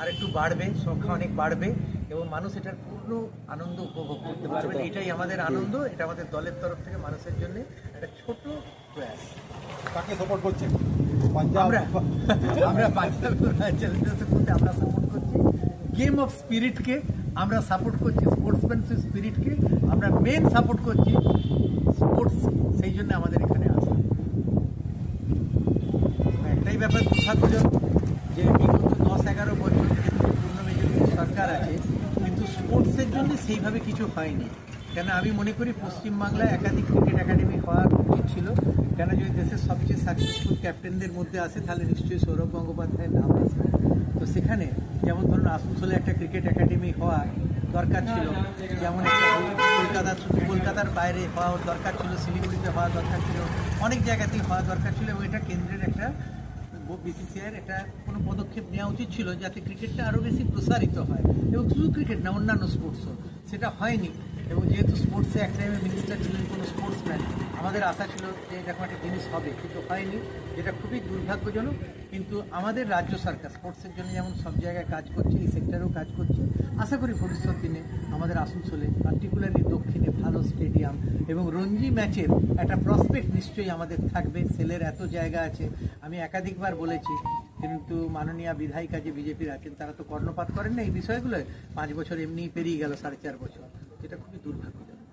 আর একটু বাড়বে, সংখ্যা অনেক বাড়বে এবং মানুষ এটার পূর্ণ আনন্দ উপভোগ করতে পারবেন। এটাই আমাদের আনন্দ, এটা আমাদের দলের তরফ থেকে মানুষের জন্য একটা ছোট প্রয়াস। কাকে সাপোর্ট করছেন? আমরা পাঞ্জাব চ্যালেঞ্জার্সের মধ্যে আমরা সাপোর্ট করছি গেম অফ স্পিরিটকে, আমরা সাপোর্ট করছি স্পোর্টসম্যানশিপ স্পিরিটকে, আমরা মেন সাপোর্ট করছি স্পোর্টস। সেই জন্য আমাদের এখানে আসা। একটাই ব্যাপার দুর্ভাগ্যজনক যে বিগত 10-11 বছর যেহেতু পূর্ণ মেজরিটি সরকার আছে, কিন্তু স্পোর্টসের জন্য সেইভাবে কিছু হয়নি। কেন আমি মনে করি পশ্চিমবাংলায় একাধিক ক্রিকেট একাডেমি হওয়ার উচিত ছিল। কেন যদি দেশের সবচেয়ে সাকসেসফুল ক্যাপ্টেনদের মধ্যে আসে তাহলে নিশ্চয়ই সৌরভ গঙ্গোপাধ্যায়ের নাম আছে। তো সেখানে যেমন ধরুন আসানসোলে একটা ক্রিকেট একাডেমি হওয়া দরকার ছিল, যেমন একটা কলকাতার বাইরে হওয়া দরকার ছিল, শিলিগুড়িতে হওয়া দরকার ছিল, অনেক জায়গাতেই হওয়া দরকার ছিল এবং এটা কেন্দ্রের একটা বিসিসিআইয়ের একটা কোনো পদক্ষেপ নেওয়া উচিত ছিল যাতে ক্রিকেটটা আরও বেশি প্রসারিত হয় এবং শুধু ক্রিকেট না অন্যান্য স্পোর্টসও। সেটা হয়নি এবং যেহেতু স্পোর্টসে এক টাইমে মিনিস্টার ছিলেন কোনো স্পোর্টসম্যান, আমাদের আশা ছিল যে এরকম একটা জিনিস হবে, কিন্তু হয়নি, যেটা খুবই দুর্ভাগ্যজনক। কিন্তু আমাদের রাজ্য সরকার স্পোর্টসের জন্য যেমন সব জায়গায় কাজ করছে, এই সেক্টরেও কাজ করছে। আশা করি ভবিষ্যৎ দিনে আমাদের আসানসোলে পার্টিকুলারলি দক্ষিণে ভালো স্টেডিয়াম এবং রঞ্জি ম্যাচের একটা প্রসপেক্ট নিশ্চয়ই আমাদের থাকবে। সেলের এত জায়গা আছে, আমি একাধিকবার বলেছি, কিন্তু মাননীয় বিধায়িকা যে বিজেপির আছেন তারা তো কর্ণপাত করেন না এই বিষয়গুলো। 5 বছর এমনিই পেরিয়ে গেল, 4.5 বছর, যেটা খুবই দুর্ভাগ্যজনক।